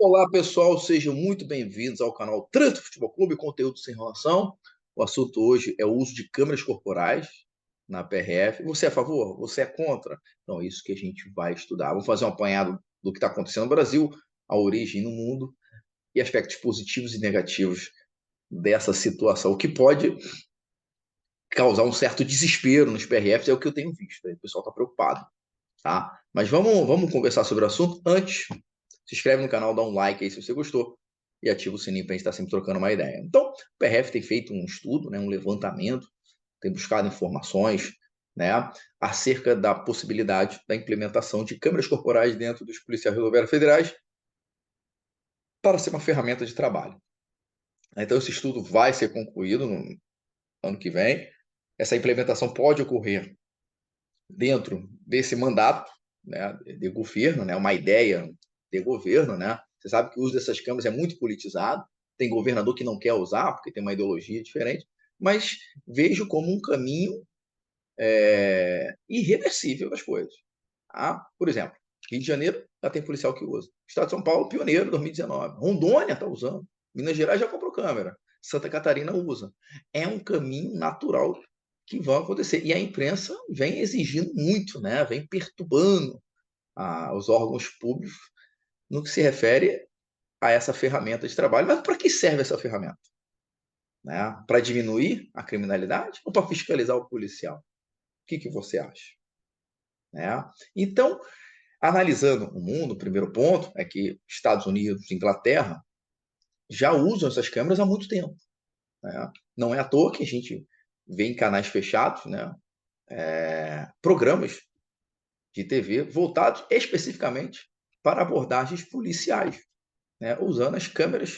Olá, pessoal, sejam muito bem-vindos ao canal Trânsito Futebol Clube, conteúdo sem enrolação. O assunto hoje é o uso de câmeras corporais na PRF. Você é a favor? Você é contra? Então, é isso que a gente vai estudar. Vamos fazer um apanhado do que está acontecendo no Brasil, a origem no mundo e aspectos positivos e negativos dessa situação, o que pode causar um certo desespero nos PRFs, é o que eu tenho visto. O pessoal está preocupado, tá? Mas vamos conversar sobre o assunto. Antes, se inscreve no canal, dá um like aí se você gostou e ativa o sininho para a gente estar sempre trocando uma ideia. Então, o PRF tem feito um estudo, né, um levantamento, tem buscado informações, né, acerca da possibilidade da implementação de câmeras corporais dentro dos policiais rodoviários federais para ser uma ferramenta de trabalho. Então, esse estudo vai ser concluído no ano que vem. Essa implementação pode ocorrer dentro desse mandato, né, de governo, né, uma ideia de governo, né? Você sabe que o uso dessas câmeras é muito politizado, tem governador que não quer usar porque tem uma ideologia diferente, mas vejo como um caminho irreversível das coisas. Tá? Por exemplo, Rio de Janeiro já tem policial que usa. Estado de São Paulo, pioneiro, 2019. Rondônia está usando. Minas Gerais já comprou câmera. Santa Catarina usa. É um caminho natural que vai acontecer. E a imprensa vem exigindo muito, né? Vem perturbando os órgãos públicos no que se refere a essa ferramenta de trabalho. Mas para que serve essa ferramenta? Né? Para diminuir a criminalidade ou para fiscalizar o policial? O que você acha? Né? Então, analisando o mundo, o primeiro ponto é que Estados Unidos e Inglaterra já usam essas câmeras há muito tempo. Né? Não é à toa que a gente vê em canais fechados, né, programas de TV voltados especificamente para abordagens policiais, né, usando as câmeras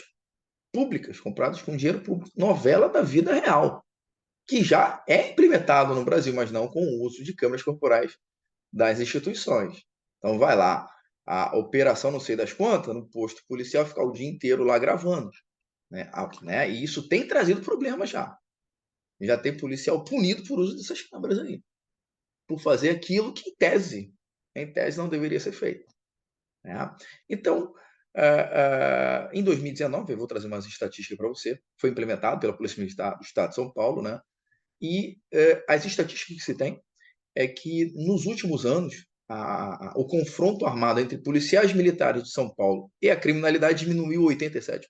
públicas, compradas com dinheiro público. Novela da vida real, que já é implementado no Brasil, mas não com o uso de câmeras corporais das instituições. Então, vai lá, a operação não sei das quantas, no posto policial, ficar o dia inteiro lá gravando. Né? E isso tem trazido problemas já. Já tem policial punido por uso dessas câmeras aí, por fazer aquilo que, em tese não deveria ser feito. Né? Então, em 2019, eu vou trazer umas estatísticas para você, foi implementado pela Polícia Militar do Estado de São Paulo, né? E as estatísticas que se tem é que, nos últimos anos, o confronto armado entre policiais militares de São Paulo e a criminalidade diminuiu 87%.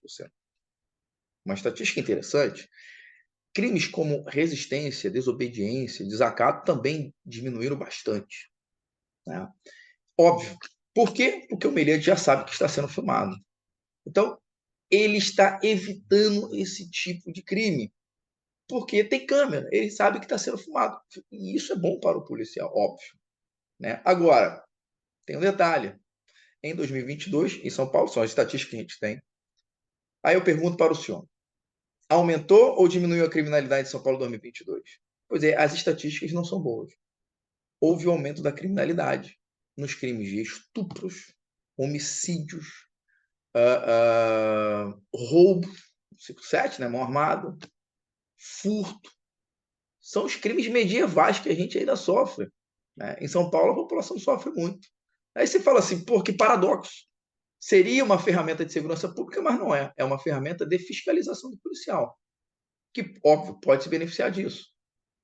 Uma estatística interessante, crimes como resistência, desobediência, desacato também diminuíram bastante. Né? Óbvio. Por quê? Porque o meliante já sabe que está sendo filmado. Então, ele está evitando esse tipo de crime, porque tem câmera, ele sabe que está sendo filmado. E isso é bom para o policial, óbvio. Né? Agora, tem um detalhe. Em 2022, em São Paulo, são as estatísticas que a gente tem. Aí eu pergunto para o senhor, aumentou ou diminuiu a criminalidade em São Paulo em 2022? Pois é, as estatísticas não são boas. Houve um aumento da criminalidade nos crimes de estupros, homicídios, roubo, 57, né, mão armada, furto. São os crimes medievais que a gente ainda sofre. Né? Em São Paulo, a população sofre muito. Aí você fala assim, pô, que paradoxo. Seria uma ferramenta de segurança pública, mas não é. É uma ferramenta de fiscalização do policial, que, óbvio, pode se beneficiar disso,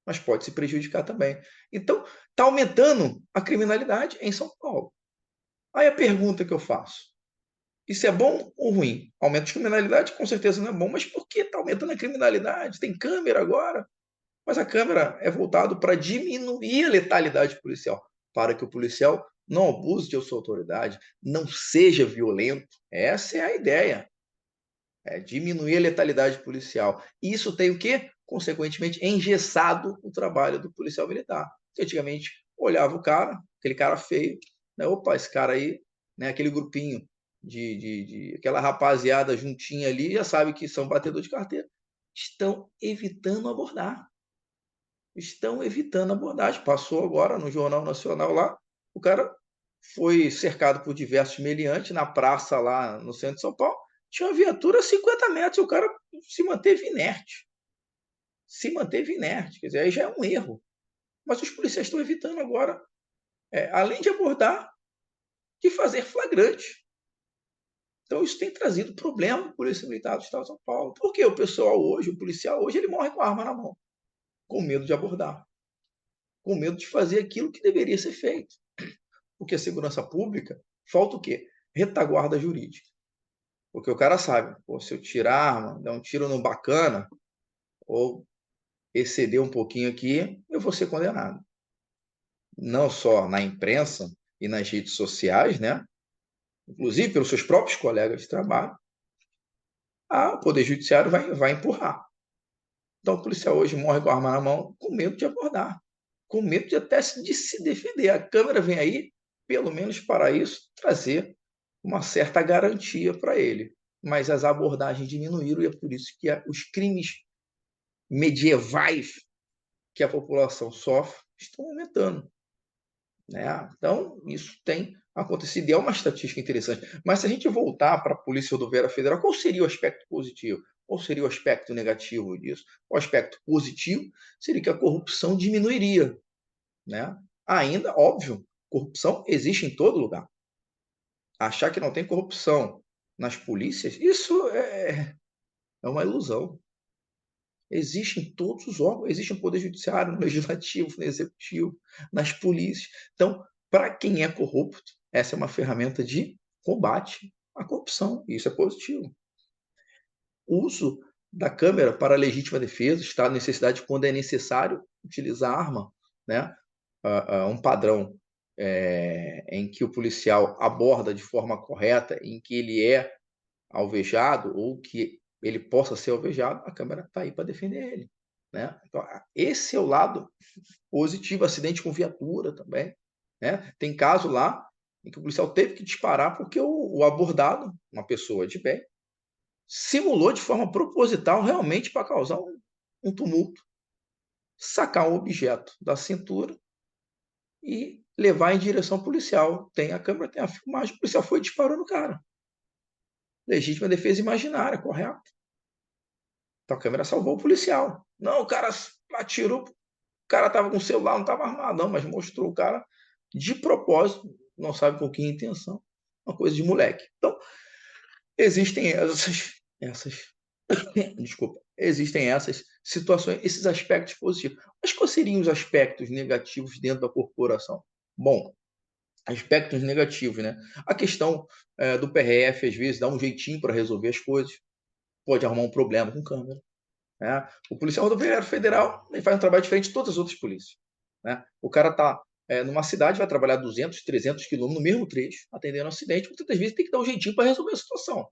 mas pode se prejudicar também. Então, está aumentando a criminalidade em São Paulo. Aí a pergunta que eu faço, isso é bom ou ruim? Aumento de criminalidade com certeza não é bom, mas por que está aumentando a criminalidade? Tem câmera agora, mas a câmera é voltada para diminuir a letalidade policial, para que o policial não abuse de sua autoridade, não seja violento. Essa é a ideia. É diminuir a letalidade policial. E isso tem o quê? Consequentemente, engessado o trabalho do policial militar. Que antigamente olhava o cara, aquele cara feio, né? Opa, esse cara aí, né? Aquele grupinho aquela rapaziada juntinha ali, já sabe que são batedor de carteira. Estão evitando abordar. Estão evitando abordagem. Passou agora no Jornal Nacional lá, o cara foi cercado por diversos meliantes na praça lá no centro de São Paulo. Tinha uma viatura a 50 metros, e o cara se manteve inerte. Se manteve inerte, quer dizer, aí já é um erro. Mas os policiais estão evitando agora, além de abordar, de fazer flagrante. Então, isso tem trazido problema para a Polícia Militar do Estado de São Paulo. Porque o pessoal hoje, o policial hoje, ele morre com a arma na mão, com medo de abordar, com medo de fazer aquilo que deveria ser feito. Porque a segurança pública, falta o quê? Retaguarda jurídica. Porque o cara sabe, pô, se eu tirar a arma, dar um tiro no bacana, ou exceder um pouquinho aqui, eu vou ser condenado. Não só na imprensa e nas redes sociais, né? Inclusive pelos seus próprios colegas de trabalho, o Poder Judiciário vai empurrar. Então, o policial hoje morre com a arma na mão com medo de abordar, com medo de até de se defender. A câmera vem aí, pelo menos para isso, trazer uma certa garantia para ele. Mas as abordagens diminuíram e é por isso que os crimes medievais que a população sofre estão aumentando. Né? Então, isso tem acontecido e é uma estatística interessante. Mas se a gente voltar para a Polícia Rodoviária Federal, qual seria o aspecto positivo? Qual seria o aspecto negativo disso? O aspecto positivo seria que a corrupção diminuiria. Né? Ainda, óbvio, corrupção existe em todo lugar. Achar que não tem corrupção nas polícias, isso é uma ilusão. Existe em todos os órgãos, existe no Poder Judiciário, no Legislativo, no Executivo, nas polícias. Então, para quem é corrupto, essa é uma ferramenta de combate à corrupção, e isso é positivo. O uso da câmera para legítima defesa, está a necessidade quando é necessário utilizar arma, né? Um padrão em que o policial aborda de forma correta, em que ele é alvejado ou que ele possa ser alvejado, a câmera está aí para defender ele. Né? Então, esse é o lado positivo. Acidente com viatura também. Né? Tem caso lá em que o policial teve que disparar porque o abordado, uma pessoa de bem, simulou de forma proposital realmente para causar um tumulto, sacar um objeto da cintura e levar em direção policial. Tem a câmera, tem a filmagem, o policial foi e disparou no cara. Legítima defesa imaginária, correto? Então a câmera salvou o policial. Não, o cara atirou, o cara estava com o celular, não estava armado, não, mas mostrou o cara de propósito, não sabe com que intenção, uma coisa de moleque. Então, existem essas desculpa, existem essas situações, esses aspectos positivos. Mas quais seriam os aspectos negativos dentro da corporação? Bom, aspectos negativos, né? A questão do PRF, às vezes, dá um jeitinho para resolver as coisas, pode arrumar um problema com câmera. Né? O policial rodoviário federal ele faz um trabalho diferente de todas as outras polícias. Né? O cara está numa cidade, vai trabalhar 200, 300 quilômetros no mesmo trecho, atendendo um acidente, muitas vezes tem que dar um jeitinho para resolver a situação.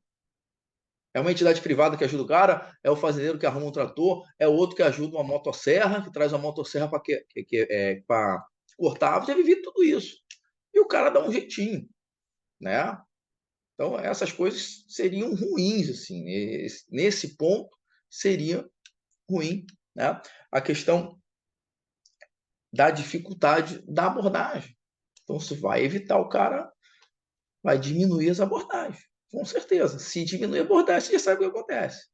É uma entidade privada que ajuda o cara, é o fazendeiro que arruma um trator, é o outro que ajuda uma motosserra, que traz uma motosserra para cortar. Eu já vivi tudo isso. E o cara dá um jeitinho. Né? Então, essas coisas seriam ruins. Assim, nesse ponto, seria ruim. Né? A questão da dificuldade da abordagem. Então, se vai evitar o cara, vai diminuir as abordagens. Com certeza. Se diminuir a abordagem, você já sabe o que acontece.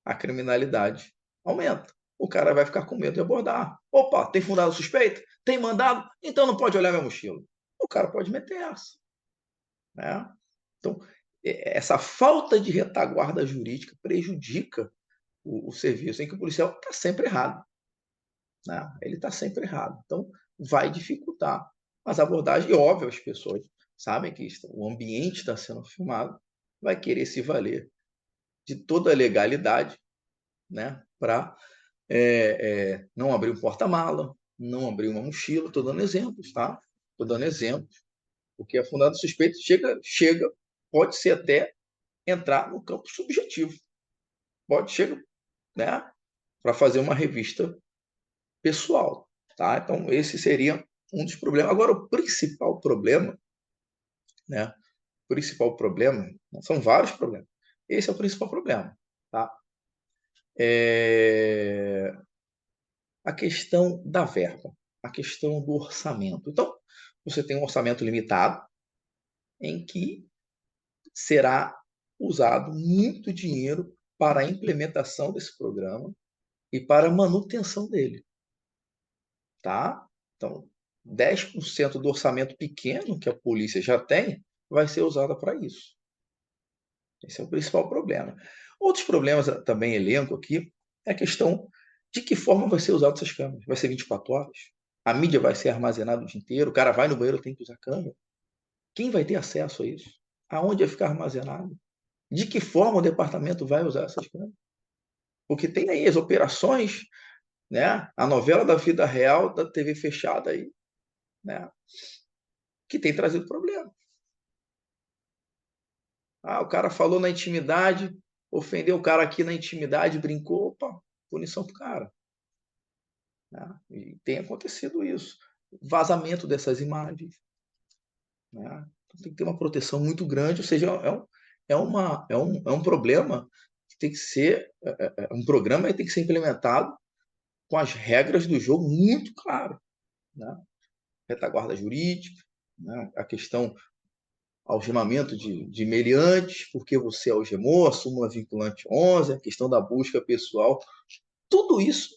A criminalidade aumenta. O cara vai ficar com medo de abordar. Opa, tem fundado suspeita? Tem mandado? Então não pode olhar minha mochila. O cara pode meter essa. Né? Então, essa falta de retaguarda jurídica prejudica o serviço, em que o policial está sempre errado. Né? Ele está sempre errado. Então, vai dificultar as abordagens. E, óbvio, as pessoas sabem que o ambiente está sendo filmado, vai querer se valer de toda a legalidade, né, para não abrir um porta-mala, não abrir uma mochila. Estou dando exemplos, tá? Estou dando exemplos. Porque a fundada suspeita chega, pode ser até entrar no campo subjetivo. Pode chegar, né, para fazer uma revista pessoal. Tá? Então, esse seria um dos problemas. Agora, o principal problema, né? O principal problema, são vários problemas. Esse é o principal problema. Tá? A questão da verba, a questão do orçamento. Então, você tem um orçamento limitado, em que será usado muito dinheiro para a implementação desse programa e para a manutenção dele. Tá? Então, 10% do orçamento pequeno que a polícia já tem vai ser usado para isso. Esse é o principal problema. Outros problemas também elenco aqui é a questão de que forma vai ser usado essas câmeras. Vai ser 24 horas? A mídia vai ser armazenada o dia inteiro? O cara vai no banheiro, tem que usar câmera? Quem vai ter acesso a isso? Aonde vai ficar armazenado? De que forma o departamento vai usar essas câmeras? Porque tem aí as operações, né, a novela da vida real da TV fechada aí, né, que tem trazido problema. Ah, o cara falou na intimidade, ofendeu o cara aqui na intimidade, brincou, opa, punição pro cara. Né? E tem acontecido isso. Vazamento dessas imagens. Né? Então, tem que ter uma proteção muito grande, ou seja, é um problema que tem que ser, um programa que tem que ser implementado com as regras do jogo muito claro. Né? Retaguarda jurídica, né? A questão algemamento de meliantes, porque você algemou, a súmula vinculante 11, a questão da busca pessoal, tudo isso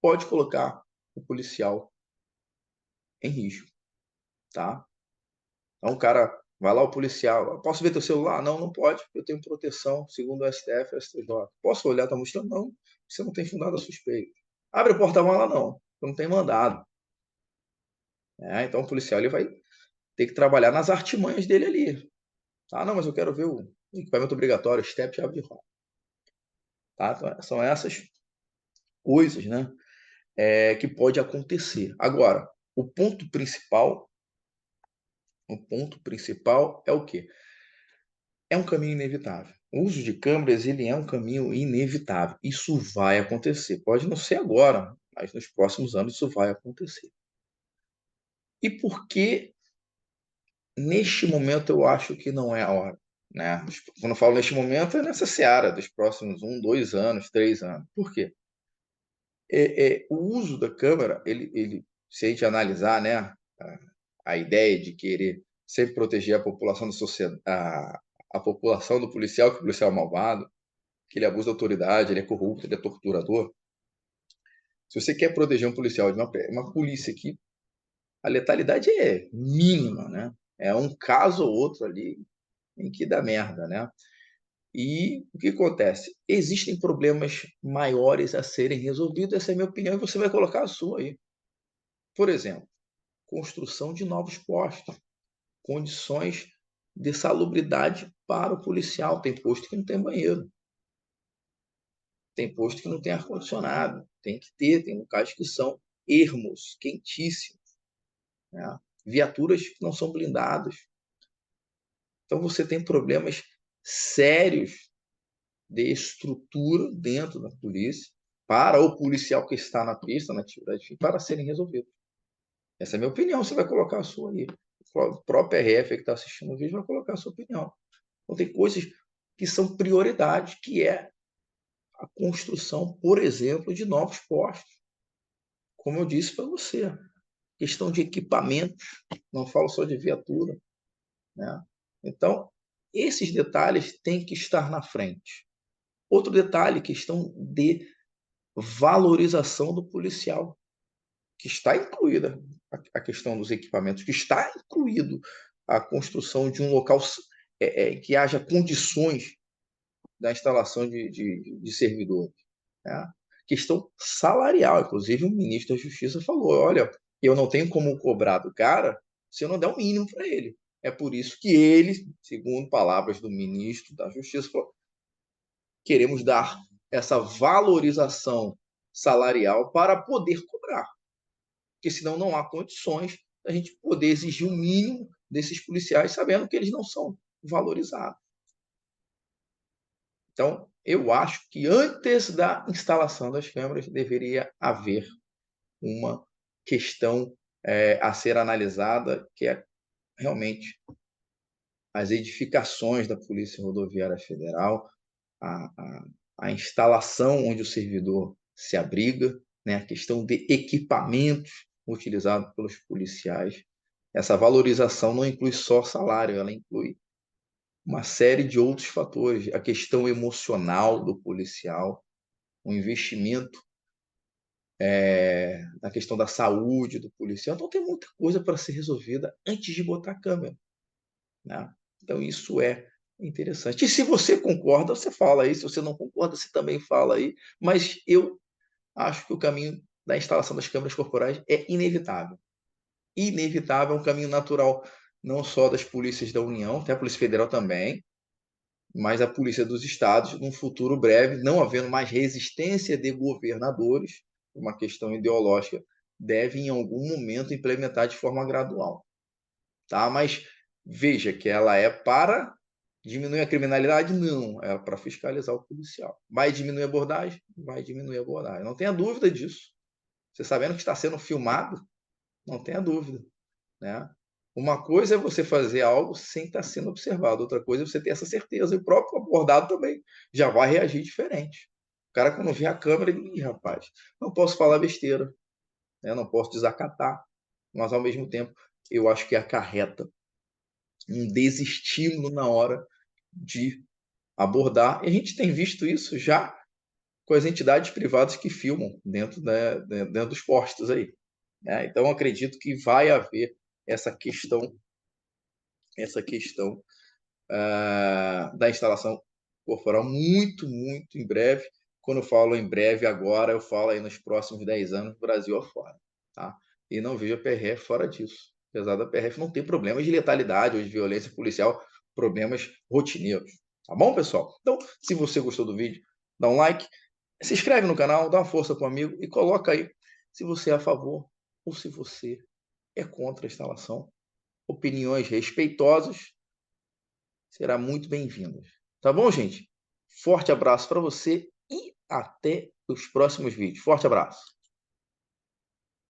pode colocar o policial em risco, tá? Então o cara vai lá, o policial, posso ver teu celular? Não, não pode, eu tenho proteção, segundo o STF e o STJ. Posso olhar tua mochila? Não, você não tem fundado a suspeita. Abre a porta-mala? Não, eu não tenho mandado. Então o policial ele vai ter que trabalhar nas artimanhas dele ali. Ah, não, mas eu quero ver o equipamento obrigatório, step, chave de roda. Tá? Então, são essas coisas, né, que pode acontecer. Agora, o ponto principal é o quê? É um caminho inevitável. O uso de câmeras, ele é um caminho inevitável. Isso vai acontecer. Pode não ser agora, mas nos próximos anos isso vai acontecer. E por que neste momento eu acho que não é a hora? Né? Quando eu falo neste momento, é nessa seara dos próximos 1, 2 anos, 3 anos. Por quê? O uso da câmera, se a gente analisar, né, a ideia de querer sempre proteger a população da sociedade, a população do policial, que o policial é malvado, que ele abusa da autoridade, ele é corrupto, ele é torturador. Se você quer proteger um policial de uma polícia que a letalidade é mínima, né? É um caso ou outro ali em que dá merda, né? E o que acontece? Existem problemas maiores a serem resolvidos, essa é a minha opinião, e você vai colocar a sua aí. Por exemplo, construção de novos postos, condições de salubridade para o policial. Tem posto que não tem banheiro, tem posto que não tem ar-condicionado, tem que ter, tem locais que são ermos, quentíssimos, né? Viaturas que não são blindadas. Então você tem problemas sérios de estrutura dentro da polícia para o policial que está na pista, na atividade, para serem resolvidos. Essa é a minha opinião, você vai colocar a sua aí. O próprio RF que está assistindo o vídeo vai colocar a sua opinião. Então tem coisas que são prioridade, que é a construção, por exemplo, de novos postos. Como eu disse para você, questão de equipamentos, não falo só de viatura, né? Então, esses detalhes têm que estar na frente. Outro detalhe, questão de valorização do policial, que está incluída a questão dos equipamentos, que está incluído a construção de um local que haja condições da instalação de servidores. Né? Questão salarial, inclusive o ministro da Justiça falou, olha, eu não tenho como cobrar do cara se eu não der o mínimo para ele. É por isso que ele, segundo palavras do ministro da Justiça, falou, queremos dar essa valorização salarial para poder cobrar, porque senão não há condições da gente poder exigir o mínimo desses policiais, sabendo que eles não são valorizados. Então, eu acho que antes da instalação das câmeras deveria haver uma questão a ser analisada, que é realmente as edificações da Polícia Rodoviária Federal, a, a, a instalação onde o servidor se abriga, né, a questão de equipamentos utilizados pelos policiais. Essa valorização não inclui só salário, ela inclui uma série de outros fatores, a questão emocional do policial, o investimento na questão da saúde do policial. Então, tem muita coisa para ser resolvida antes de botar a câmera. Né? Então, isso é Interessante. E se você concorda, você fala aí. Se você não concorda, você também fala aí. Mas eu acho que o caminho da instalação das câmeras corporais é inevitável. Inevitável, é um caminho natural, não só das polícias da União, até a Polícia Federal também, mas a polícia dos estados, num futuro breve, não havendo mais resistência de governadores, uma questão ideológica, deve em algum momento implementar de forma gradual, tá? Mas veja que ela é para diminuir a criminalidade? Não, é para fiscalizar o policial. Vai diminuir a abordagem? Vai diminuir a abordagem. Não tenha dúvida disso. Você sabendo que está sendo filmado, não tenha dúvida, né? Uma coisa é você fazer algo sem estar sendo observado, outra coisa é você ter essa certeza. E o próprio abordado também já vai reagir diferente. O cara, quando vê a câmera, ele, ih, rapaz, não posso falar besteira, né? Não posso desacatar, mas ao mesmo tempo eu acho que acarreta um desestímulo na hora de abordar. E a gente tem visto isso já com as entidades privadas que filmam dentro, né, dentro dos postos aí, né? Então acredito que vai haver essa questão, essa questão da instalação corporal muito em breve. Quando eu falo em breve agora, eu falo aí nos próximos 10 anos, Brasil afora, tá? E não vejo a PRF fora disso. Apesar da PRF não ter problemas de letalidade ou de violência policial, problemas rotineiros. Tá bom, pessoal? Então, se você gostou do vídeo, dá um like, se inscreve no canal, dá uma força para o amigo e coloca aí se você é a favor ou se você é contra a instalação. Opiniões respeitosas será muito bem-vindas. Tá bom, gente? Forte abraço para você e até os próximos vídeos. Forte abraço.